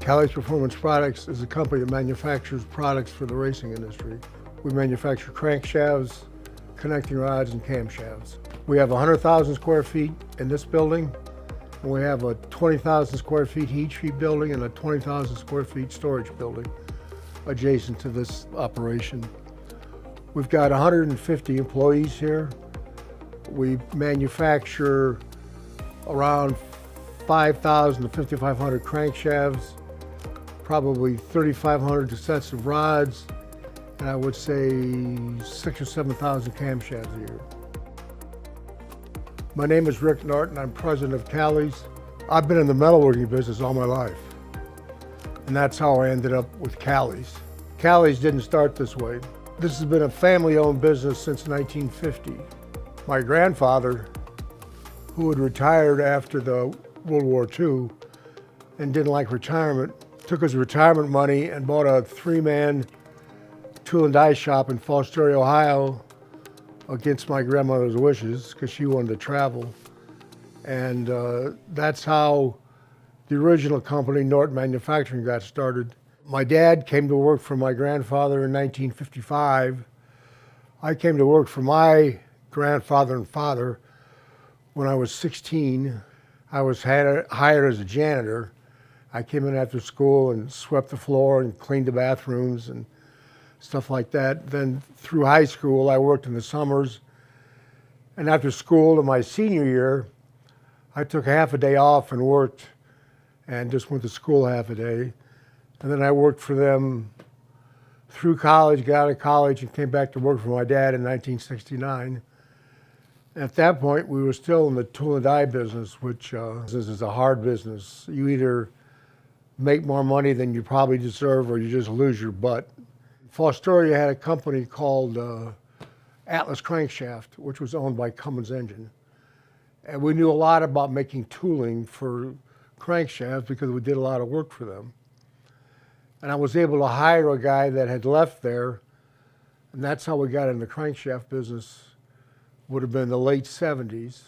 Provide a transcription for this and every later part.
Callies Performance Products is a company that manufactures products for the racing industry. We manufacture crankshafts, connecting rods, and camshafts. We have 100,000 square feet in this building, and we have a 20,000 square feet heat treat building and a 20,000 square feet storage building adjacent to this operation. We've got 150 employees here. We manufacture around 5,000 to 5,500 crankshafts, probably 3,500 sets of rods, and I would say 6,000 or 7,000 camshafts a year. My name is Rick Norton. I'm president of Callies. I've been in the metalworking business all my life, and that's how I ended up with Callies. Callies didn't start this way. This has been a family-owned business since 1950. My grandfather, who had retired after the World War II and didn't like retirement, took his retirement money and bought a 3-man tool and die shop in Fostoria, Ohio, against my grandmother's wishes because she wanted to travel. And that's how the original company, Norton Manufacturing, got started. My dad came to work for my grandfather in 1955. I came to work for my grandfather and father when I was 16. I was hired as a janitor. I came in after school and swept the floor and cleaned the bathrooms and stuff like that. Then through high school, I worked in the summers. And after school, in my senior year, I took half a day off and worked and just went to school half a day. And then I worked for them through college, got out of college, and came back to work for my dad in 1969. At that point, we were still in the tool and die business, which is a hard business. You either make more money than you probably deserve or you just lose your butt. Fostoria had a company called Atlas Crankshaft, which was owned by Cummins Engine. And we knew a lot about making tooling for crankshafts because we did a lot of work for them. And I was able to hire a guy that had left there, and that's how we got in the crankshaft business. Would have been the late 70s.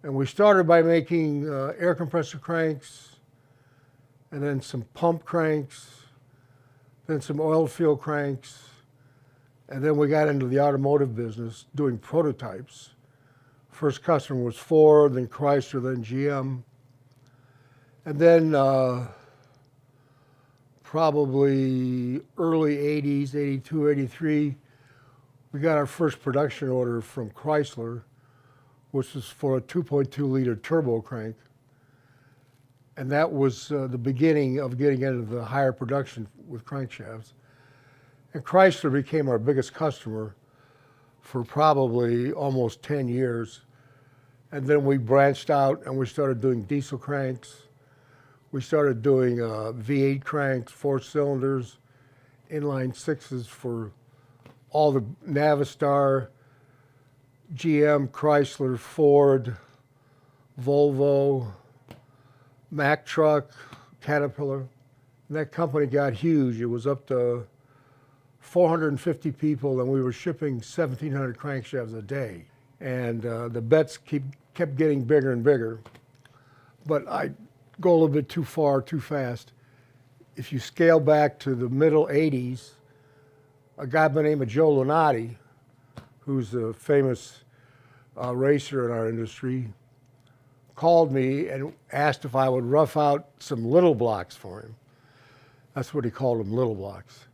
And we started by making air compressor cranks, and then some pump cranks, then some oil field cranks, and then we got into the automotive business doing prototypes. First customer was Ford, then Chrysler, then GM. And then probably early 80s, 82, 83, we got our first production order from Chrysler, which was for a 2.2 liter turbo crank. And that was the beginning of getting into the higher production with crankshafts. And Chrysler became our biggest customer for probably almost 10 years. And then we branched out and we started doing diesel cranks. We started doing V8 cranks, 4 cylinders, inline 6s for all the Navistar, GM, Chrysler, Ford, Volvo, Mack truck, Caterpillar. And that company got huge. It was up to 450 people, and we were shipping 1,700 crankshafts a day. And the bets kept getting bigger and bigger. But I go a little bit too far, too fast. If you scale back to the middle 80s, a guy by the name of Joe Lunati, who's a famous racer in our industry, called me and asked if I would rough out some little blocks for him. That's what he called them, little blocks.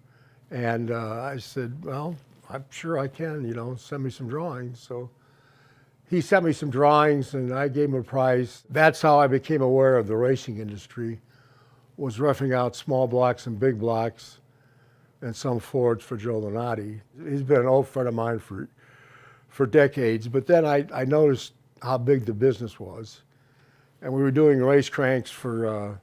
And I said, well, I'm sure I can, send me some drawings. So he sent me some drawings and I gave him a price. That's how I became aware of the racing industry, was roughing out small blocks and big blocks and some Fords for Joe Lunati. He's been an old friend of mine for decades, but then I noticed how big the business was. And we were doing race cranks for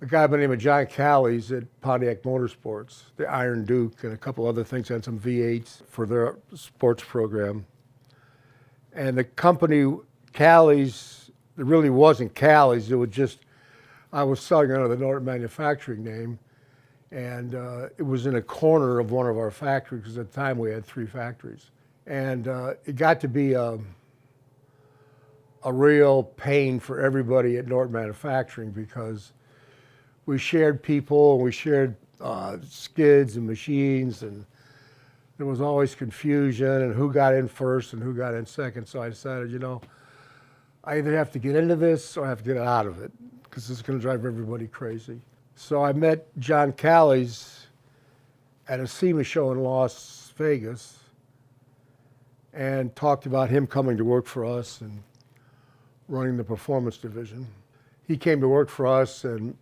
a guy by the name of John Callies at Pontiac Motorsports, the Iron Duke, and a couple other things, and some V8s for their sports program. And the company, Callies, it really wasn't Callies, it was just, I was selling under the Norton manufacturing name, and it was in a corner of one of our factories, because at the time we had 3 factories. And it got to be a real pain for everybody at Norton Manufacturing, because we shared people, and we shared skids and machines, and there was always confusion and who got in first and who got in second. So I decided, you know, I either have to get into this or I have to get out of it, because this is going to drive everybody crazy. So I met John Callies at a SEMA show in Las Vegas and talked about him coming to work for us and running the performance division. He came to work for us, and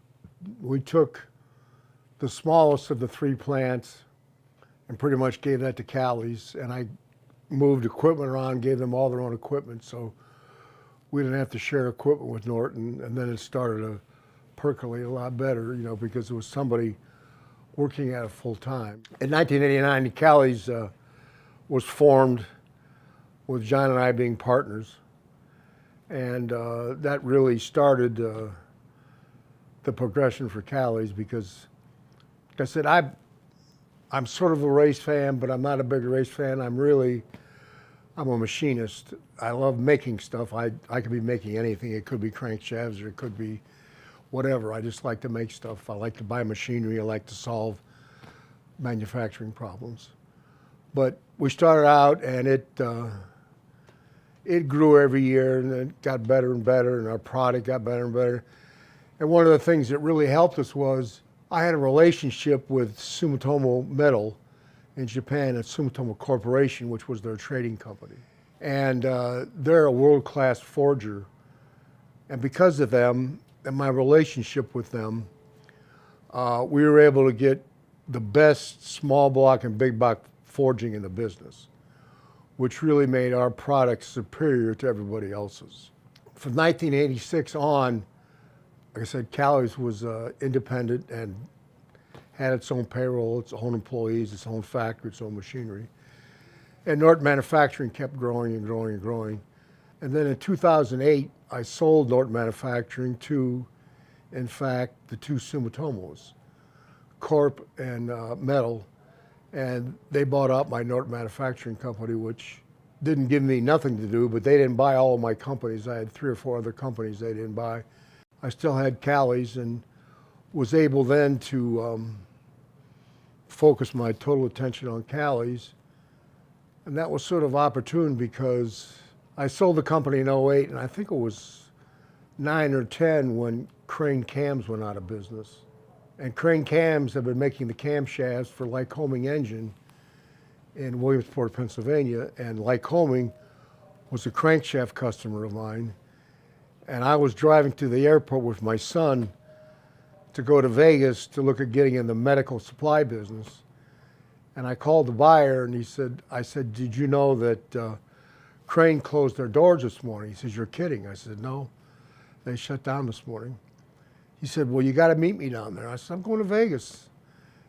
we took the smallest of the 3 plants and pretty much gave that to Callies, and I moved equipment around, gave them all their own equipment, so we didn't have to share equipment with Norton. And then it started to percolate a lot better, you know, because it was somebody working at it full time. In 1989, Callies was formed with John and I being partners, and that really started the progression for Callies, because, like I said, I'm sort of a race fan, but I'm not a big race fan. I'm a machinist. I love making stuff. I could be making anything. It could be crankshafts, or it could be whatever. I just like to make stuff. I like to buy machinery. I like to solve manufacturing problems. But we started out, and it grew every year, and it got better and better, and our product got better and better. And one of the things that really helped us was I had a relationship with Sumitomo Metal in Japan at Sumitomo Corporation, which was their trading company. And they're a world-class forger. And because of them and my relationship with them, we were able to get the best small block and big block forging in the business, which really made our product superior to everybody else's. From 1986 on, like I said, Callies was independent and had its own payroll, its own employees, its own factory, its own machinery. And Norton Manufacturing kept growing and growing and growing. And then in 2008, I sold Norton Manufacturing to, in fact, the 2 Sumitomos, Corp and Metal. And they bought out my Norton Manufacturing company, which didn't give me nothing to do, but they didn't buy all of my companies. I had 3 or 4 other companies they didn't buy. I still had Callies, and was able then to focus my total attention on Callies. And that was sort of opportune, because I sold the company in '08, and I think it was 9 or 10 when Crane Cams went out of business. And Crane Cams have been making the camshafts for Lycoming Engine in Williamsport, Pennsylvania, and Lycoming was a crankshaft customer of mine. And I was driving to the airport with my son to go to Vegas to look at getting in the medical supply business. And I called the buyer, and I said, did you know that Crane closed their doors this morning? He says, you're kidding. I said, no, they shut down this morning. He said, well, you got to meet me down there. I said, I'm going to Vegas.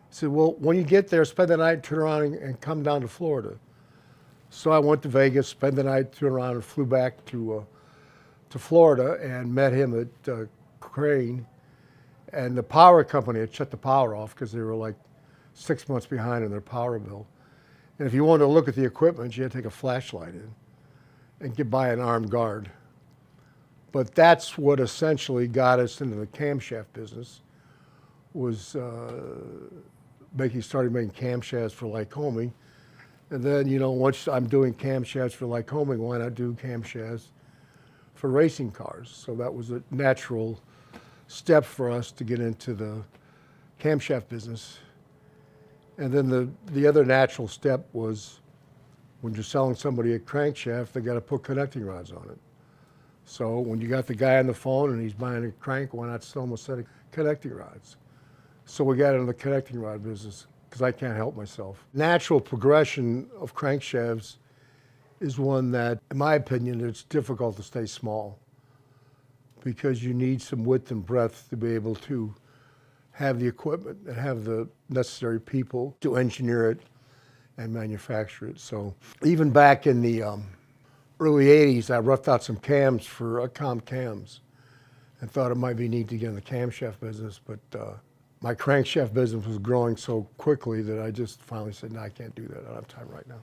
He said, well, when you get there, spend the night, turn around and come down to Florida. So I went to Vegas, spent the night, turned around, and flew back to Florida, and met him at Crane. And the power company had shut the power off because they were like 6 months behind in their power bill. And if you wanted to look at the equipment, you had to take a flashlight in and get by an armed guard. But that's what essentially got us into the camshaft business, was started making camshafts for Lycoming. And then, you know, once I'm doing camshafts for Lycoming, why not do camshafts for racing cars? So that was a natural step for us to get into the camshaft business. And then the other natural step was, when you're selling somebody a crankshaft, they got to put connecting rods on it. So when you got the guy on the phone and he's buying a crank, why not sell him a set of connecting rods? So we got into the connecting rod business, because I can't help myself. Natural progression of crankshafts is one that, in my opinion, it's difficult to stay small, because you need some width and breadth to be able to have the equipment and have the necessary people to engineer it and manufacture it. So even back in the early 80s, I roughed out some cams for comp cams and thought it might be neat to get in the camshaft business, but my crankshaft business was growing so quickly that I just finally said, no, I can't do that. I don't have time right now.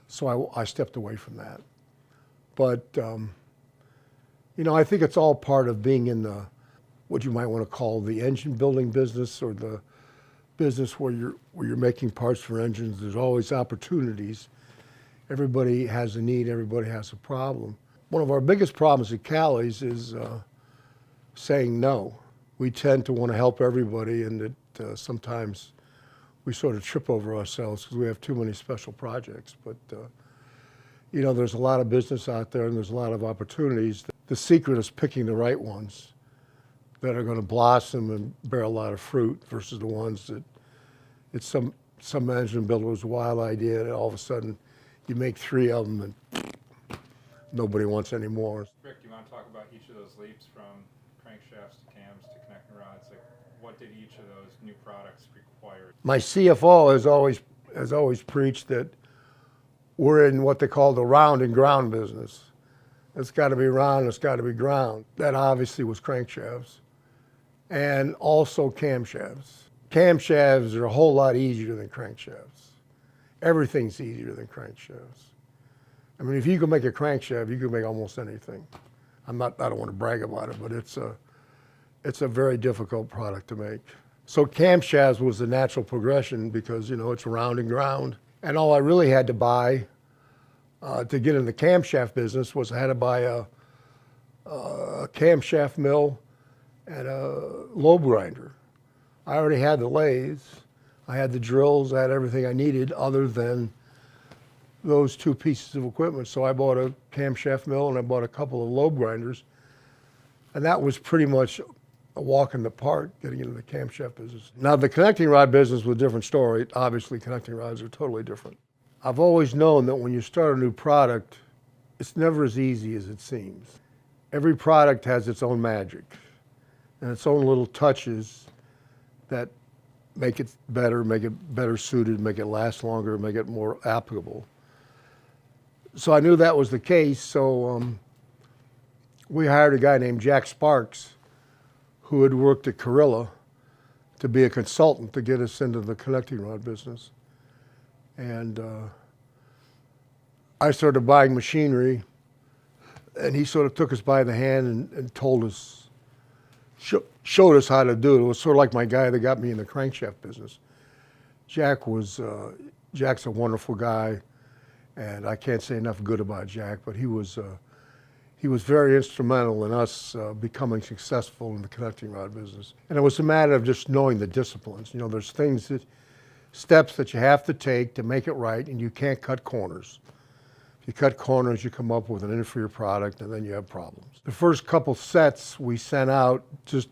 So I stepped away from that. But, you know, I think it's all part of being in the, what you might want to call the engine building business, or the business where you're making parts for engines. There's always opportunities. Everybody has a need, everybody has a problem. One of our biggest problems at Callies is saying no. We tend to want to help everybody, and that sometimes we sort of trip over ourselves because we have too many special projects. But you know, there's a lot of business out there and there's a lot of opportunities. The secret is picking the right ones that are going to blossom and bear a lot of fruit versus the ones that it's some engine builder's wild idea and all of a sudden you make 3 of them and nobody wants any more. Rick, do you want to talk about each of those leaps from crankshafts to cams to connecting rods? Like, what did each of those new products require? My CFO has always preached that we're in what they call the round and ground business. It's got to be round, it's got to be ground. That obviously was crankshafts and also camshafts. Camshafts are a whole lot easier than crankshafts. Everything's easier than crankshafts. I mean, if you can make a crankshaft, you can make almost anything. I don't want to brag about it, but it's a very difficult product to make. So camshafts was the natural progression because, you know, it's round and ground. And all I really had to buy to get in the camshaft business was I had to buy a camshaft mill and a lobe grinder. I already had the lathes, I had the drills, I had everything I needed other than those 2 pieces of equipment. So I bought a camshaft mill and I bought a couple of lobe grinders. And that was pretty much a walk in the park getting into the camshaft business. Now the connecting rod business was a different story. Obviously connecting rods are totally different. I've always known that when you start a new product, it's never as easy as it seems. Every product has its own magic and its own little touches that make it better suited, make it last longer, make it more applicable. So I knew that was the case, so we hired a guy named Jack Sparks who had worked at Carilla to be a consultant to get us into the connecting rod business. And I started buying machinery, and he sort of took us by the hand and told us, showed us how to do it. It was sort of like my guy that got me in the crankshaft business. Jack's a wonderful guy, and I can't say enough good about Jack, but he was very instrumental in us becoming successful in the connecting rod business. And it was a matter of just knowing the disciplines. You know, there's steps that you have to take to make it right, and you can't cut corners. If you cut corners, you come up with an inferior product, and then you have problems. The first couple sets we sent out, just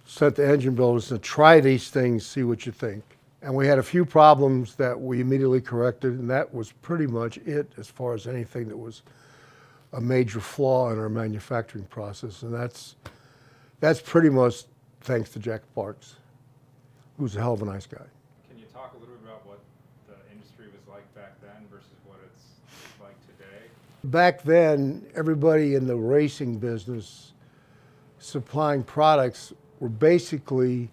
sent the engine builders to try these things, see what you think. And we had a few problems that we immediately corrected, and that was pretty much it as far as anything that was a major flaw in our manufacturing process. And that's pretty much thanks to Jack Sparks, who's a hell of a nice guy. Can you talk a little bit about what the industry was like back then versus what it's like today? Back then, everybody in the racing business supplying products were basically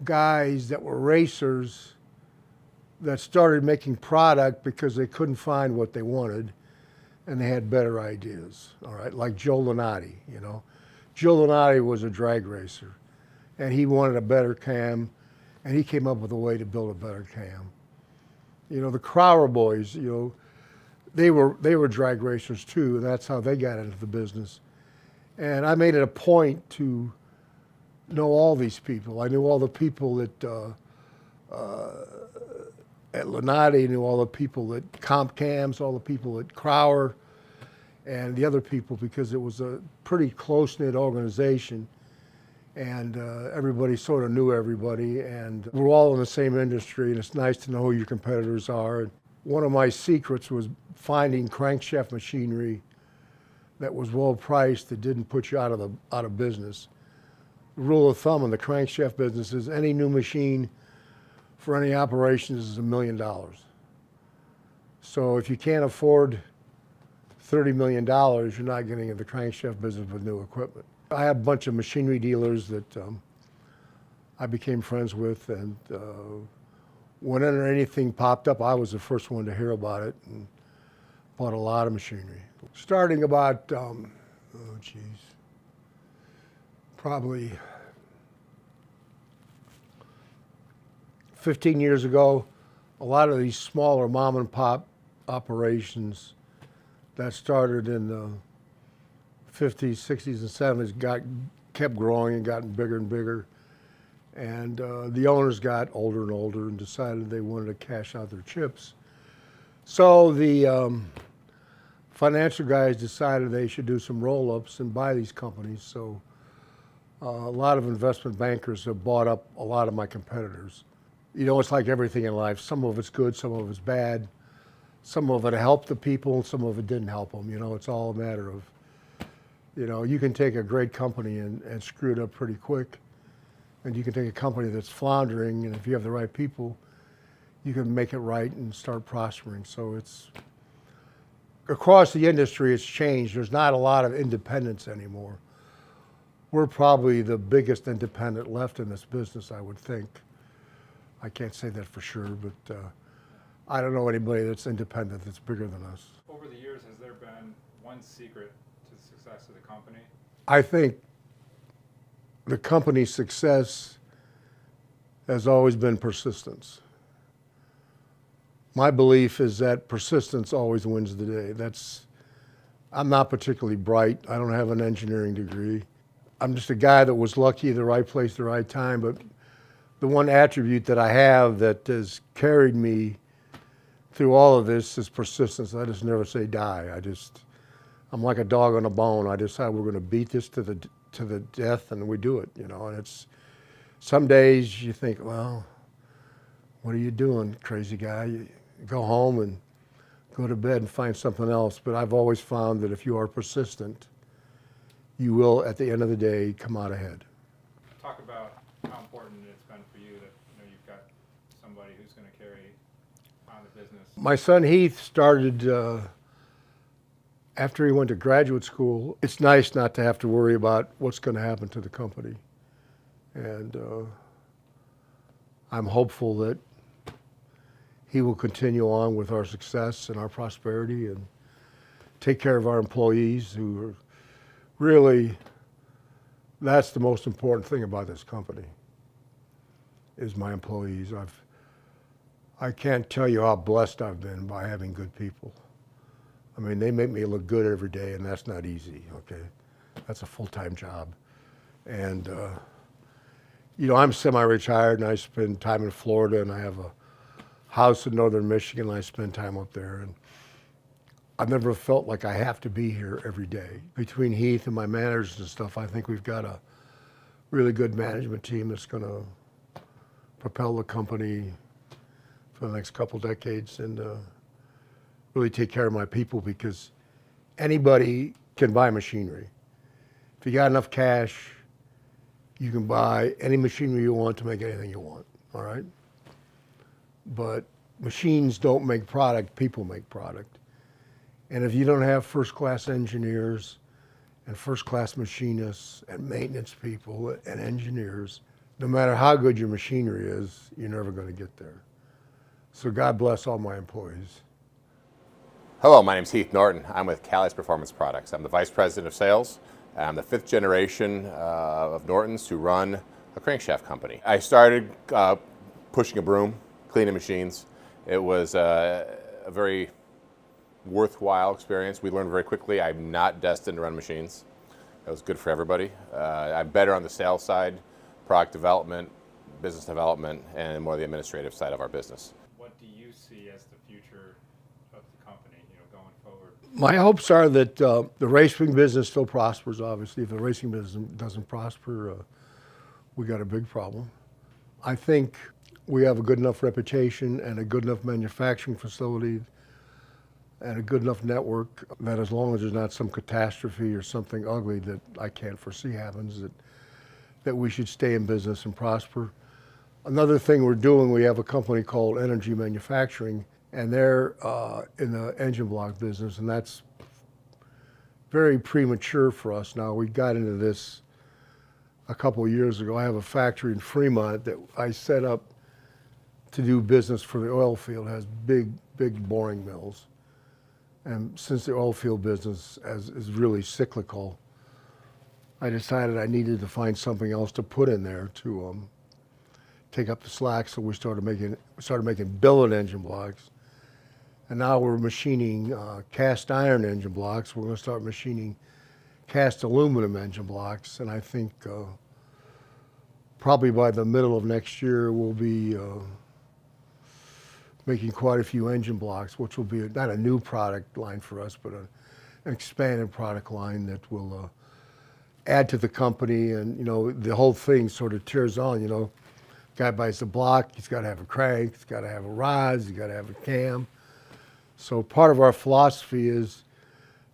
guys that were racers that started making product because they couldn't find what they wanted and they had better ideas, all right? Like Joe Lunati, you know. Joe Lunati was a drag racer and he wanted a better cam and he came up with a way to build a better cam. You know, the Crower boys, you know, they were drag racers too, and that's how they got into the business. And I made it a point to know all these people. I knew all the people at Lunati, knew all the people at Comp Cams, all the people at Crower, and the other people, because it was a pretty close-knit organization, and everybody sort of knew everybody, and we're all in the same industry, and it's nice to know who your competitors are. One of my secrets was finding crankshaft machinery that was well priced, that didn't put you out of business. The rule of thumb in the crankshaft business is any new machine for any operations is $1 million. So if you can't afford $30 million, you're not getting into the crankshaft business with new equipment. I had a bunch of machinery dealers that I became friends with, and whenever anything popped up, I was the first one to hear about it and bought a lot of machinery. Starting about, probably 15 years ago, a lot of these smaller mom and pop operations that started in the 50s, 60s, and 70s kept growing and gotten bigger and bigger. And the owners got older and older and decided they wanted to cash out their chips. So the financial guys decided they should do some roll-ups and buy these companies. So a lot of investment bankers have bought up a lot of my competitors. You know, it's like everything in life. Some of it's good, some of it's bad. Some of it helped the people, some of it didn't help them. You know, it's all a matter of, you know, you can take a great company and screw it up pretty quick. And you can take a company that's floundering, and if you have the right people, you can make it right and start prospering. So it's, across the industry, it's changed. There's not a lot of independence anymore. We're probably the biggest independent left in this business, I would think. I can't say that for sure, but I don't know anybody that's independent that's bigger than us. Over the years, has there been one secret to the success of the company? I think the company's success has always been persistence. My belief is that persistence always wins the day. I'm not particularly bright. I don't have an engineering degree. I'm just a guy that was lucky, the right place, the right time. But the one attribute that I have that has carried me through all of this is persistence. I just never say die. I'm like a dog on a bone. I decide we're going to beat this to the death, and we do it, you know. And it's, some days you think, well, what are you doing, crazy guy? You go home and go to bed and find something else. But I've always found that if you are persistent, you will, at the end of the day, come out ahead. Talk about how important it's been for you that, you know, you've got somebody who's going to carry on the business. My son Heath started after he went to graduate school. It's nice not to have to worry about what's going to happen to the company. And I'm hopeful that he will continue on with our success and our prosperity and take care of our employees who are really, that's the most important thing about this company, is my employees. I can't tell you how blessed I've been by having good people. I mean, they make me look good every day, and that's not easy, okay? That's a full-time job. And, you know, I'm semi-retired, and I spend time in Florida, and I have a house in northern Michigan, and I spend time up there. And I've never felt like I have to be here every day. Between Heath and my managers and stuff, I think we've got a really good management team that's going to propel the company for the next couple decades and really take care of my people, because anybody can buy machinery. If you got enough cash, you can buy any machinery you want to make anything you want, all right? But machines don't make product, people make product. And if you don't have first-class engineers and first-class machinists and maintenance people and engineers, no matter how good your machinery is, you're never going to get there. So God bless all my employees. Hello, my name is Rick Norton. I'm with Callies Performance Products. I'm the Vice President of Sales. I'm the 5th generation of Nortons who run a crankshaft company. I started pushing a broom, cleaning machines. It was a very worthwhile experience. We learned very quickly I'm not destined to run machines. It was good for everybody. I'm better on the sales side, product development, business development, and more the administrative side of our business. What do you see as the future of the company, you know, going forward? My hopes are that the racing business still prospers, obviously. If the racing business doesn't prosper, we got a big problem. I think we have a good enough reputation and a good enough manufacturing facility and a good enough network that as long as there's not some catastrophe or something ugly that I can't foresee happens, that that we should stay in business and prosper. Another thing we're doing, we have a company called Energy Manufacturing, and they're in the engine block business, and that's very premature for us now. We got into this a couple of years ago. I have a factory in Fremont that I set up to do business for the oil field. It has big boring mills. And since the oil field business is really cyclical, I decided I needed to find something else to put in there to take up the slack. So we started making billet engine blocks. And now we're machining cast iron engine blocks. We're going to start machining cast aluminum engine blocks. And I think probably by the middle of next year, we'll be making quite a few engine blocks, which will be not a new product line for us, but an expanded product line that will add to the company. And, you know, the whole thing sort of tears on, you know. Guy buys the block, he's got to have a crank, he's got to have a rods, he's got to have a cam. So part of our philosophy is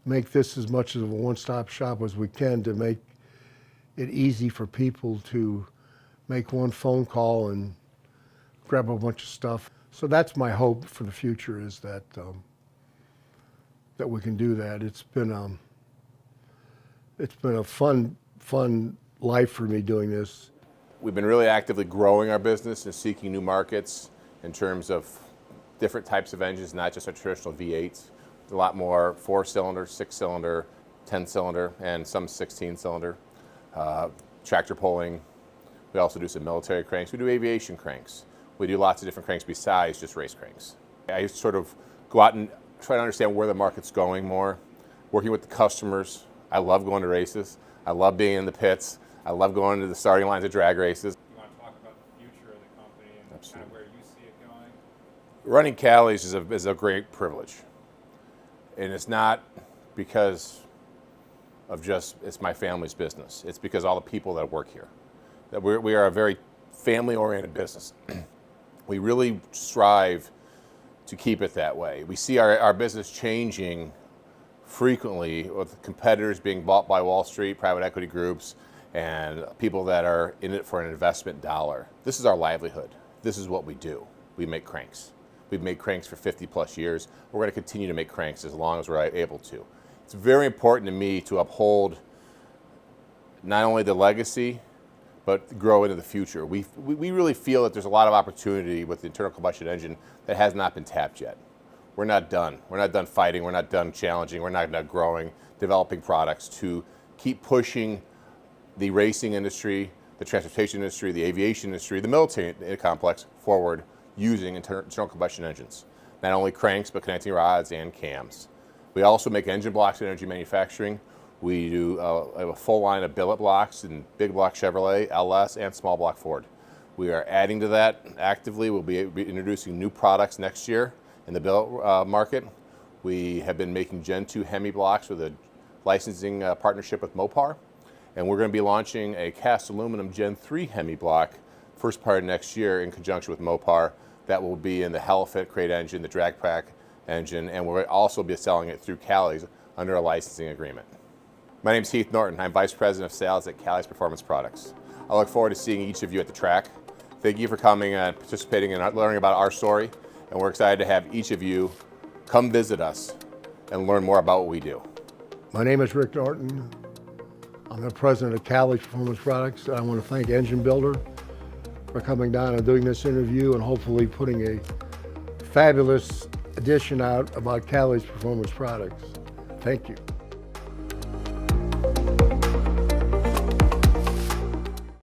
make this as much of a one-stop shop as we can to make it easy for people to make one phone call and grab a bunch of stuff. So that's my hope for the future, is that that we can do that. It's been a fun life for me doing this. We've been really actively growing our business and seeking new markets in terms of different types of engines, not just our traditional V8s. A lot more 4-cylinder, 6-cylinder, 10-cylinder, and some 16-cylinder. Tractor pulling. We also do some military cranks. We do aviation cranks. We do lots of different cranks besides just race cranks. I sort of go out and try to understand where the market's going more, working with the customers. I love going to races. I love being in the pits. I love going to the starting lines of drag races. You want to talk about the future of the company and kind of where you see it going? Running Callies is a great privilege. And it's not because of just, it's my family's business. It's because all the people that work here. That we are a very family-oriented business. We really strive to keep it that way. We see our business changing frequently with competitors being bought by Wall Street, private equity groups, and people that are in it for an investment dollar. This is our livelihood. This is what we do. We make cranks. We've made cranks for 50 plus years. We're going to continue to make cranks as long as we're able to. It's very important to me to uphold not only the legacy, but grow into the future. We really feel that there's a lot of opportunity with the internal combustion engine that has not been tapped yet. We're not done. We're not done fighting. We're not done challenging. We're not done growing, developing products to keep pushing the racing industry, the transportation industry, the aviation industry, the military complex forward using internal combustion engines. Not only cranks, but connecting rods and cams. We also make engine blocks in energy manufacturing. We do a full line of billet blocks in big block Chevrolet, LS, and small block Ford. We are adding to that actively. We'll be introducing new products next year in the billet market. We have been making Gen 2 Hemi blocks with a licensing partnership with Mopar. And we're going to be launching a cast aluminum Gen 3 Hemi block first part of next year in conjunction with Mopar. That will be in the Hellfit crate engine, the drag pack engine, and we'll also be selling it through Callies under a licensing agreement. My name is Heath Norton. I'm Vice President of Sales at Callies Performance Products. I look forward to seeing each of you at the track. Thank you for coming and participating and learning about our story, and we're excited to have each of you come visit us and learn more about what we do. My name is Rick Norton. I'm the president of Callies Performance Products. I want to thank Engine Builder for coming down and doing this interview and hopefully putting a fabulous edition out about Callies Performance Products. Thank you.